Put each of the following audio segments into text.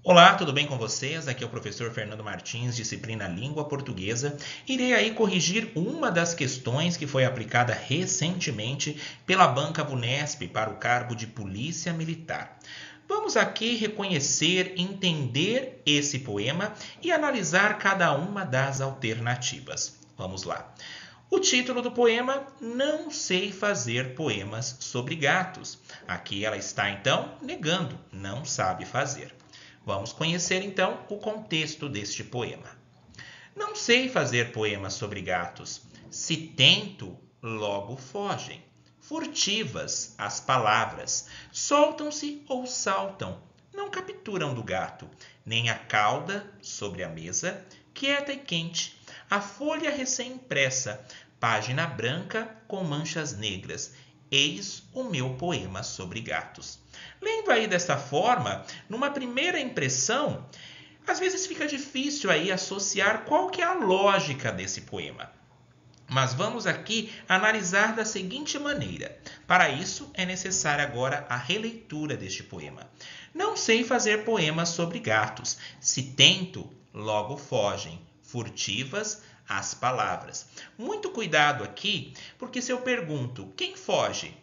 Olá, tudo bem com vocês? Aqui é o professor Fernando Martins, disciplina Língua Portuguesa. Irei aí corrigir uma das questões que foi aplicada recentemente pela Banca Vunesp para o cargo de Polícia Militar. Vamos aqui reconhecer, entender esse poema e analisar cada uma das alternativas. Vamos lá. O título do poema, Não sei fazer poemas sobre gatos. Aqui ela está então negando, não sabe fazer. Vamos conhecer então o contexto deste poema. Não sei fazer poemas sobre gatos. Se tento, logo fogem. Furtivas as palavras, soltam-se ou saltam, não capturam do gato, nem a cauda sobre a mesa, quieta e quente, a folha recém-impressa, página branca com manchas negras. Eis o meu poema sobre gatos. Lendo aí desta forma, numa primeira impressão, às vezes fica difícil aí associar qual que é a lógica desse poema. Mas vamos aqui analisar da seguinte maneira. Para isso, é necessária agora a releitura deste poema. Não sei fazer poemas sobre gatos. Se tento, logo fogem. Furtivas as palavras. Muito cuidado aqui, porque se eu pergunto quem foge,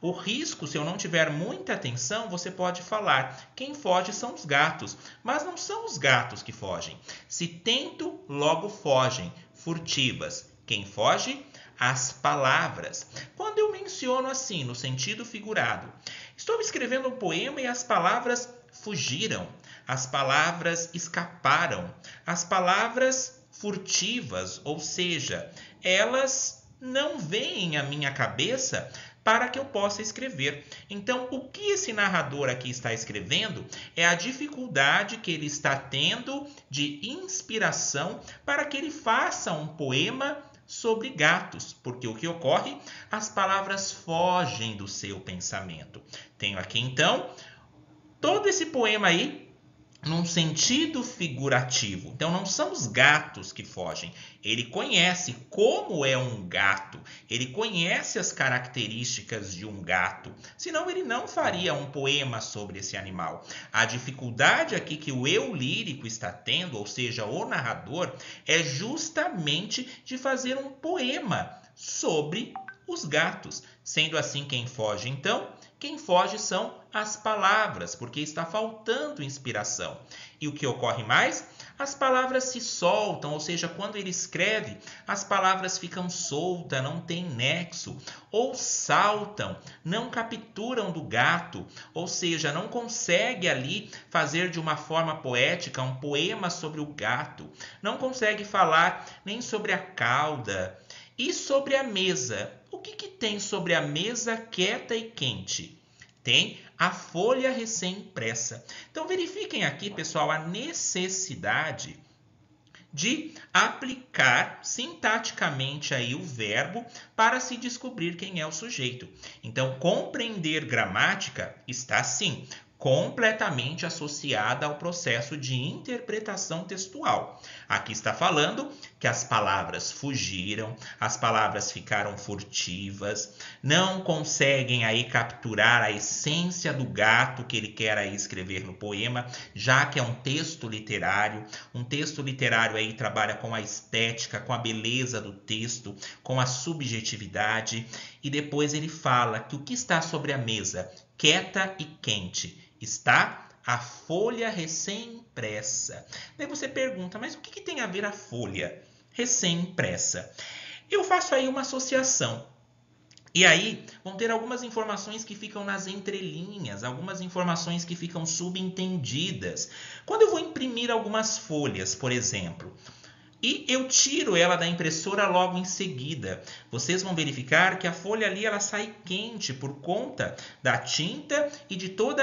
o risco, se eu não tiver muita atenção, você pode falar quem foge são os gatos, mas não são os gatos que fogem. Se tento, logo fogem. Furtivas. Quem foge? As palavras. Quando eu menciono assim, no sentido figurado, estou escrevendo um poema e as palavras fugiram, as palavras escaparam, as palavras furtivas, ou seja, elas não vêm à minha cabeça para que eu possa escrever. Então, o que esse narrador aqui está escrevendo é a dificuldade que ele está tendo de inspiração para que ele faça um poema sobre gatos, porque o que ocorre? As palavras fogem do seu pensamento. Tenho aqui, então, todo esse poema aí num sentido figurativo. Então não são os gatos que fogem. Ele conhece como é um gato. Ele conhece as características de um gato. Senão ele não faria um poema sobre esse animal. A dificuldade aqui que o eu lírico está tendo, ou seja, o narrador, é justamente de fazer um poema sobre os gatos. Sendo assim, quem foge, então? Quem foge são as palavras, porque está faltando inspiração. E o que ocorre mais? As palavras se soltam, ou seja, quando ele escreve, as palavras ficam soltas, não tem nexo, ou saltam, não capturam do gato, ou seja, não consegue ali fazer de uma forma poética um poema sobre o gato, não consegue falar nem sobre a cauda e sobre a mesa. O que tem sobre a mesa quieta e quente? Tem a folha recém-impressa. Então verifiquem aqui, pessoal, a necessidade de aplicar sintaticamente aí o verbo para se descobrir quem é o sujeito. Então, compreender gramática está sim completamente associada ao processo de interpretação textual. Aqui está falando que as palavras fugiram, as palavras ficaram furtivas, não conseguem aí capturar a essência do gato que ele quer aí escrever no poema, já que é um texto literário aí trabalha com a estética, com a beleza do texto, com a subjetividade, e depois ele fala que o que está sobre a mesa, quieta e quente, está a folha recém-impressa. Daí você pergunta, mas o que tem a ver a folha recém-impressa? Eu faço aí uma associação. E aí vão ter algumas informações que ficam nas entrelinhas, algumas informações que ficam subentendidas. Quando eu vou imprimir algumas folhas, por exemplo, e eu tiro ela da impressora logo em seguida, vocês vão verificar que a folha ali ela sai quente por conta da tinta e de todo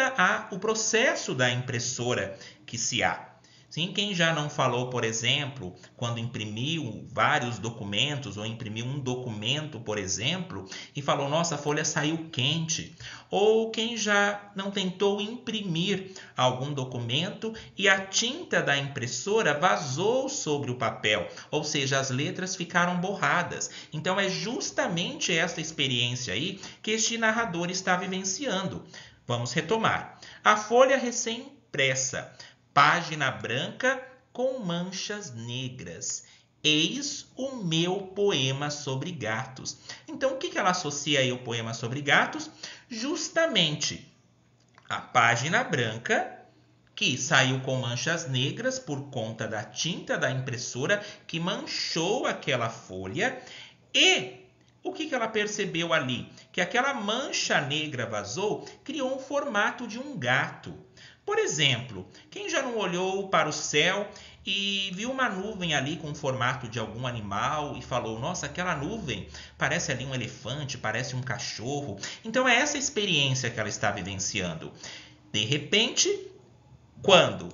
o processo da impressora que se há. Sim, quem já não falou, por exemplo, quando imprimiu vários documentos ou imprimiu um documento, por exemplo, e falou, nossa, a folha saiu quente. Ou quem já não tentou imprimir algum documento e a tinta da impressora vazou sobre o papel, ou seja, as letras ficaram borradas. Então é justamente essa experiência aí que este narrador está vivenciando. Vamos retomar. A folha recém-impressa. página branca com manchas negras. Eis o meu poema sobre gatos. Então, o que ela associa aí o poema sobre gatos? Justamente a página branca que saiu com manchas negras por conta da tinta da impressora que manchou aquela folha. E o que ela percebeu ali? Que aquela mancha negra vazou, criou um formato de um gato. Por exemplo, quem já não olhou para o céu e viu uma nuvem ali com o formato de algum animal e falou, nossa, aquela nuvem parece ali um elefante, parece um cachorro. Então é essa experiência que ela está vivenciando. De repente, quando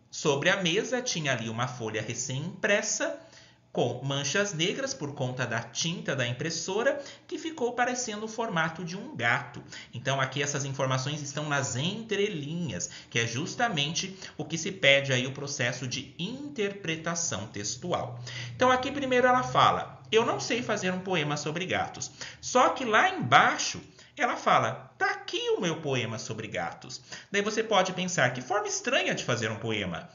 sobre a mesa tinha ali uma folha recém-impressa com manchas negras por conta da tinta da impressora que ficou parecendo o formato de um gato. Então aqui essas informações estão nas entrelinhas, que é justamente o que se pede aí o processo de interpretação textual. Então aqui primeiro ela fala, eu não sei fazer um poema sobre gatos. Só que lá embaixo ela fala, tá aqui o meu poema sobre gatos. Daí você pode pensar, que forma estranha de fazer um poema.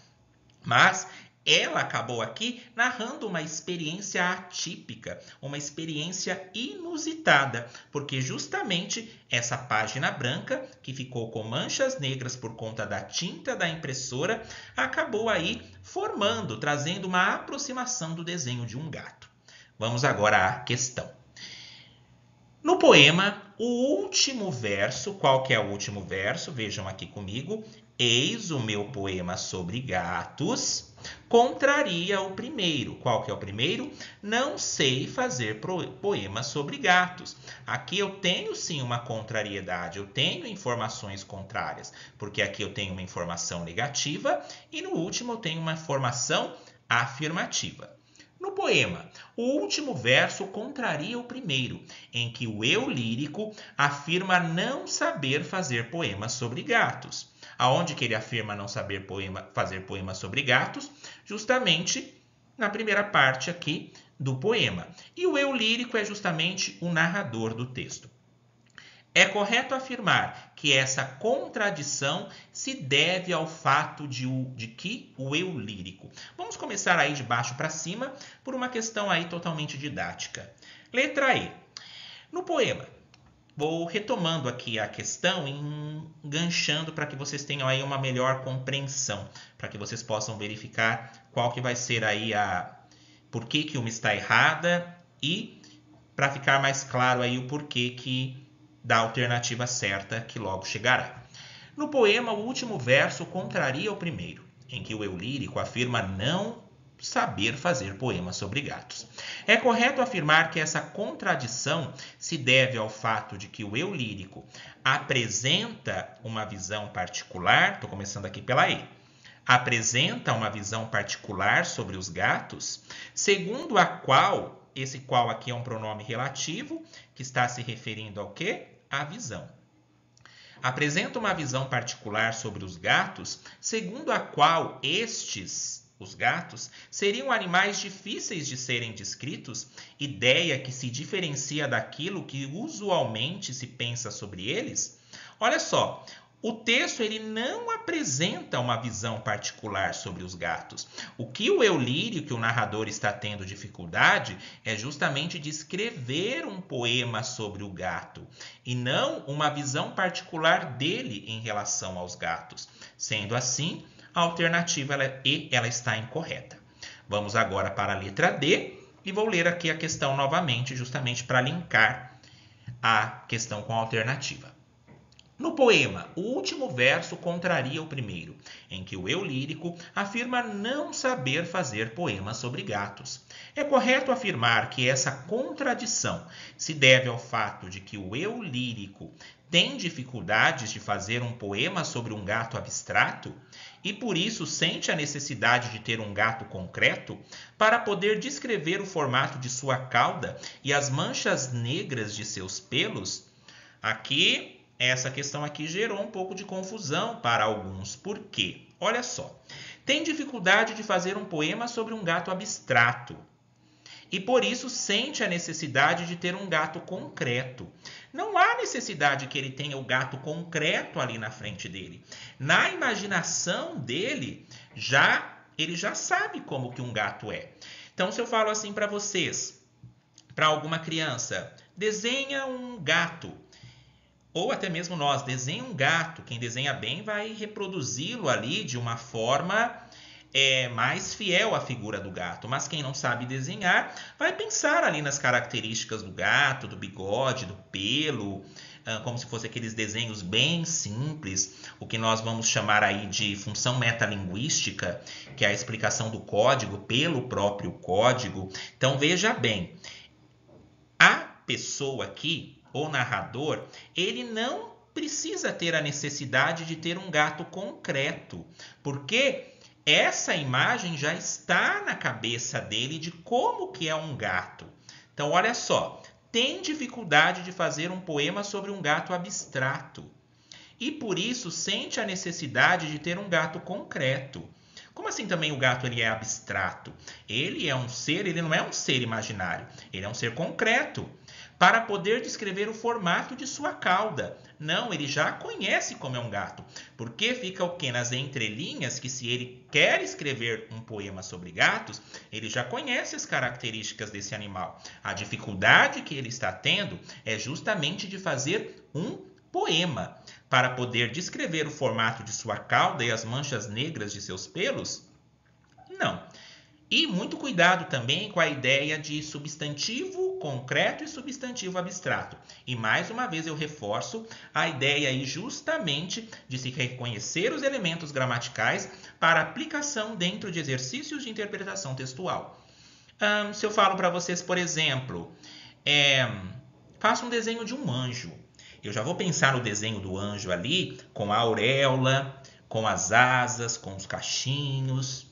Mas ela acabou aqui narrando uma experiência atípica, uma experiência inusitada, porque justamente essa página branca, que ficou com manchas negras por conta da tinta da impressora, acabou aí formando, trazendo uma aproximação do desenho de um gato. Vamos agora à questão. No poema, o último verso, qual que é o último verso? Vejam aqui comigo. Eis o meu poema sobre gatos, contraria o primeiro. Qual que é o primeiro? Não sei fazer poemas sobre gatos. Aqui eu tenho sim uma contrariedade, eu tenho informações contrárias, porque aqui eu tenho uma informação negativa e no último eu tenho uma informação afirmativa. No poema, o último verso contraria o primeiro, em que o eu lírico afirma não saber fazer poemas sobre gatos. Aonde que ele afirma não saber fazer poemas sobre gatos? Justamente na primeira parte aqui do poema. E o eu lírico é justamente o narrador do texto. É correto afirmar que essa contradição se deve ao fato de que o eu lírico. Vamos começar aí de baixo para cima por uma questão aí totalmente didática. Letra E. No poema, vou retomando aqui a questão e enganchando para que vocês tenham aí uma melhor compreensão, para que vocês possam verificar qual que vai ser aí por que uma está errada e para ficar mais claro aí o porquê que da alternativa certa que logo chegará. No poema, o último verso contraria o primeiro, em que o eu lírico afirma não saber fazer poemas sobre gatos. É correto afirmar que essa contradição se deve ao fato de que o eu lírico apresenta uma visão particular, estou começando aqui pela E, apresenta uma visão particular sobre os gatos, segundo a qual, esse qual aqui é um pronome relativo, que está se referindo ao quê? À visão. Apresenta uma visão particular sobre os gatos, segundo a qual os gatos, seriam animais difíceis de serem descritos, ideia que se diferencia daquilo que usualmente se pensa sobre eles? Olha só, o texto ele não apresenta uma visão particular sobre os gatos. O que o eu lírico, o narrador, está tendo dificuldade é justamente de escrever um poema sobre o gato e não uma visão particular dele em relação aos gatos. Sendo assim, a alternativa ela está incorreta. Vamos agora para a letra D e vou ler aqui a questão novamente, justamente para linkar a questão com a alternativa. No poema, o último verso contraria o primeiro, em que o eu lírico afirma não saber fazer poemas sobre gatos. É correto afirmar que essa contradição se deve ao fato de que o eu lírico tem dificuldades de fazer um poema sobre um gato abstrato e por isso sente a necessidade de ter um gato concreto para poder descrever o formato de sua cauda e as manchas negras de seus pelos? Essa questão aqui gerou um pouco de confusão para alguns. Por quê? Olha só. Tem dificuldade de fazer um poema sobre um gato abstrato. E por isso sente a necessidade de ter um gato concreto. Não há necessidade que ele tenha o gato concreto ali na frente dele. Na imaginação dele, ele já sabe como que um gato é. Então, se eu falo assim para vocês, para alguma criança, desenha um gato. Ou até mesmo nós, desenha um gato. Quem desenha bem vai reproduzi-lo ali de uma forma mais fiel à figura do gato. Mas quem não sabe desenhar vai pensar ali nas características do gato, do bigode, do pelo, como se fosse aqueles desenhos bem simples, o que nós vamos chamar aí de função metalinguística, que é a explicação do código pelo próprio código. Então veja bem, a pessoa aqui, o narrador, ele não precisa ter a necessidade de ter um gato concreto, porque essa imagem já está na cabeça dele de como que é um gato. Então, olha só, tem dificuldade de fazer um poema sobre um gato abstrato e por isso sente a necessidade de ter um gato concreto. Como assim também o gato ele é abstrato? Ele é um ser, ele não é um ser imaginário, ele é um ser concreto. Para poder descrever o formato de sua cauda. Não, ele já conhece como é um gato. Porque fica o quê? Nas entrelinhas que se ele quer escrever um poema sobre gatos, ele já conhece as características desse animal. A dificuldade que ele está tendo é justamente de fazer um poema. Para poder descrever o formato de sua cauda e as manchas negras de seus pelos? Não. E muito cuidado também com a ideia de substantivo concreto e substantivo abstrato. E mais uma vez eu reforço a ideia aí justamente de se reconhecer os elementos gramaticais para aplicação dentro de exercícios de interpretação textual. Se eu falo para vocês, por exemplo, faça um desenho de um anjo. Eu já vou pensar no desenho do anjo ali, com a auréola, com as asas, com os cachinhos.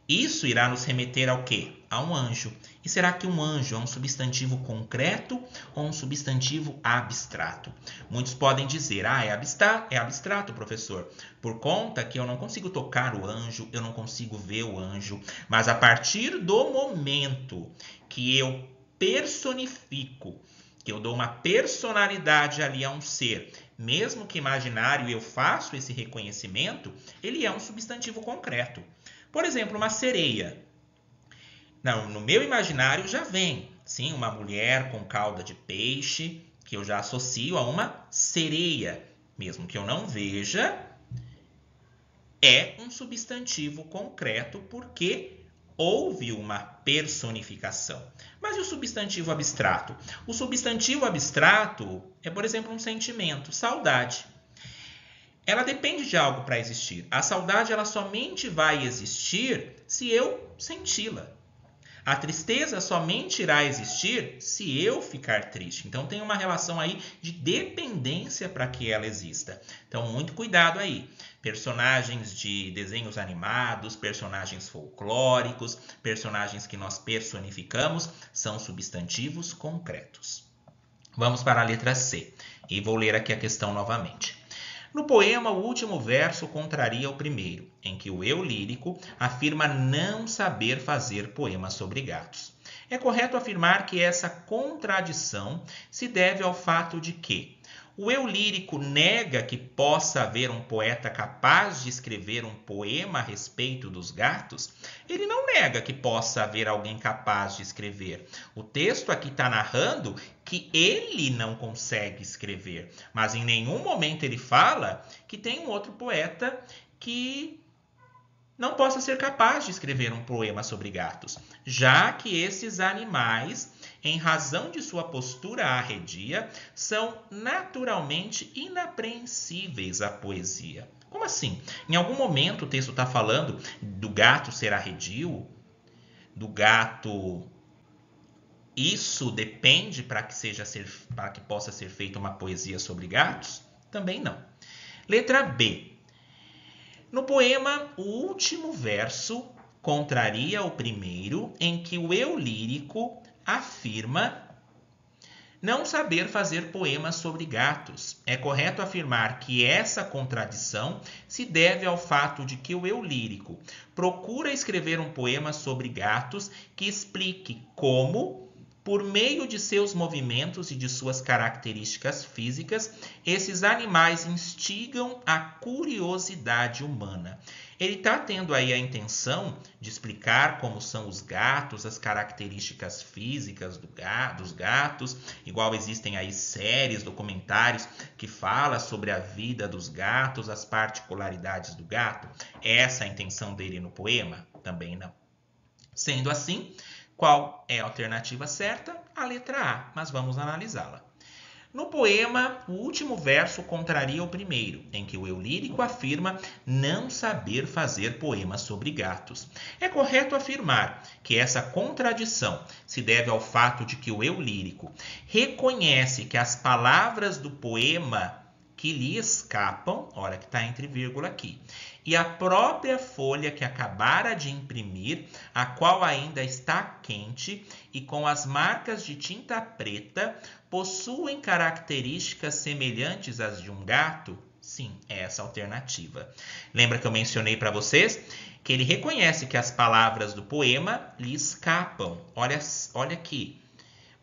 Isso irá nos remeter ao quê? A um anjo. E será que um anjo é um substantivo concreto ou um substantivo abstrato? Muitos podem dizer, é abstrato, professor, por conta que eu não consigo tocar o anjo, eu não consigo ver o anjo. Mas a partir do momento que eu personifico, que eu dou uma personalidade ali a um ser, mesmo que imaginário, eu faço esse reconhecimento, ele é um substantivo concreto. Por exemplo, uma sereia. Não, no meu imaginário já vem, sim, uma mulher com cauda de peixe, que eu já associo a uma sereia. Mesmo que eu não veja, é um substantivo concreto porque houve uma personificação. Mas e o substantivo abstrato? O substantivo abstrato é, por exemplo, um sentimento, saudade. Ela depende de algo para existir. A saudade ela somente vai existir se eu senti-la. A tristeza somente irá existir se eu ficar triste. Então tem uma relação aí de dependência para que ela exista. Então muito cuidado aí. Personagens de desenhos animados, personagens folclóricos, personagens que nós personificamos são substantivos concretos. Vamos para a letra C. E vou ler aqui a questão novamente. No poema, o último verso contraria o primeiro, em que o eu lírico afirma não saber fazer poemas sobre gatos. É correto afirmar que essa contradição se deve ao fato de que o eu lírico nega que possa haver um poeta capaz de escrever um poema a respeito dos gatos? Ele não nega que possa haver alguém capaz de escrever. O texto aqui está narrando que ele não consegue escrever, mas em nenhum momento ele fala que tem um outro poeta que não possa ser capaz de escrever um poema sobre gatos, já que esses animais, em razão de sua postura arredia, são naturalmente inapreensíveis à poesia. Como assim? Em algum momento o texto está falando do gato ser arredio? Do gato... Isso depende para que possa ser feita uma poesia sobre gatos? Também não. Letra B. No poema, o último verso contraria o primeiro, em que o eu lírico afirma não saber fazer poemas sobre gatos. É correto afirmar que essa contradição se deve ao fato de que o eu lírico procura escrever um poema sobre gatos que explique como Por meio de seus movimentos e de suas características físicas, esses animais instigam a curiosidade humana. Ele está tendo aí a intenção de explicar como são os gatos, as características físicas dos gatos, igual existem aí séries, documentários que falam sobre a vida dos gatos, as particularidades do gato. Essa é a intenção dele no poema? Também não. Sendo assim, qual é a alternativa certa? A letra A, mas vamos analisá-la. No poema, o último verso contraria o primeiro, em que o eu lírico afirma não saber fazer poemas sobre gatos. É correto afirmar que essa contradição se deve ao fato de que o eu lírico reconhece que as palavras do poema que lhe escapam, olha que está entre vírgula aqui, e a própria folha que acabara de imprimir, a qual ainda está quente e com as marcas de tinta preta, possuem características semelhantes às de um gato? Sim, é essa a alternativa. Lembra que eu mencionei para vocês que ele reconhece que as palavras do poema lhe escapam. Olha aqui.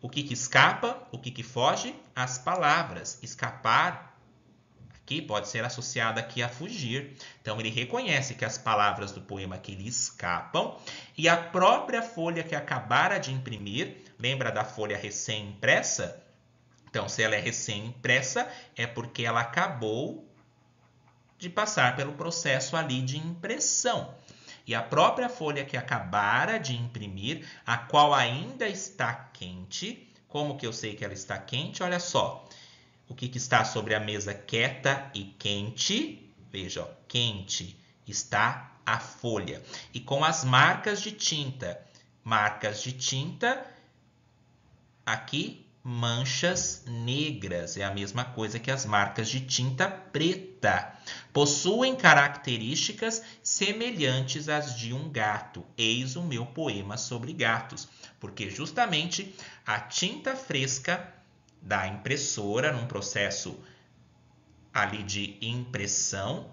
O que escapa? O que foge? As palavras. Escapar aqui pode ser associado aqui a fugir. Então, ele reconhece que as palavras do poema que lhe escapam e a própria folha que acabara de imprimir, lembra da folha recém-impressa? Então, se ela é recém-impressa, é porque ela acabou de passar pelo processo ali de impressão. E a própria folha que acabara de imprimir, a qual ainda está quente. Como que eu sei que ela está quente? Olha só. O que está sobre a mesa quieta e quente? Veja, ó, quente está a folha. E com as marcas de tinta. Marcas de tinta, aqui, manchas negras. É a mesma coisa que as marcas de tinta preta. Possuem características semelhantes às de um gato. Eis o meu poema sobre gatos. Porque justamente a tinta fresca da impressora, num processo ali de impressão,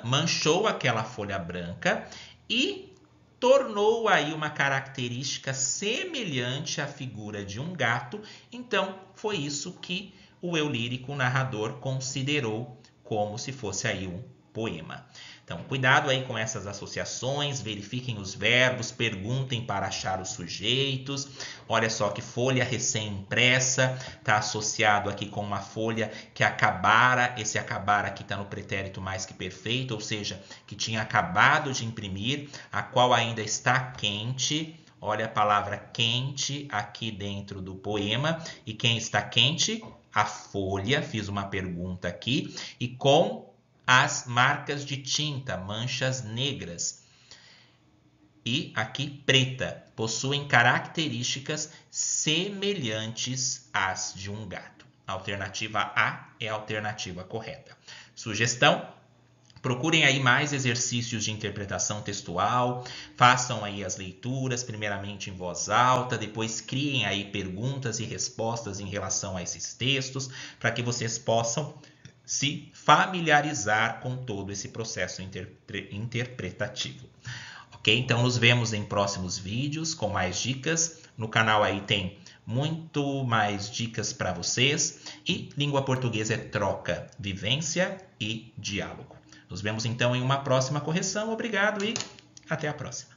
manchou aquela folha branca e tornou aí uma característica semelhante à figura de um gato. Então, foi isso que o eu lírico, o narrador, considerou como se fosse aí um poema. Então, cuidado aí com essas associações, verifiquem os verbos, perguntem para achar os sujeitos. Olha só que folha recém-impressa está associado aqui com uma folha que acabara. Esse acabar aqui está no pretérito mais que perfeito, ou seja, que tinha acabado de imprimir, a qual ainda está quente. Olha a palavra quente aqui dentro do poema. E quem está quente? A folha. Fiz uma pergunta aqui. E com as marcas de tinta, manchas negras. E aqui preta, possuem características semelhantes às de um gato. A alternativa A é a alternativa correta. Sugestão: procurem aí mais exercícios de interpretação textual, façam aí as leituras, primeiramente em voz alta, depois criem aí perguntas e respostas em relação a esses textos, para que vocês possam se familiarizar com todo esse processo interpretativo. Ok? Então, nos vemos em próximos vídeos com mais dicas. No canal aí tem muito mais dicas para vocês. E língua portuguesa é troca, vivência e diálogo. Nos vemos então em uma próxima correção. Obrigado e até a próxima.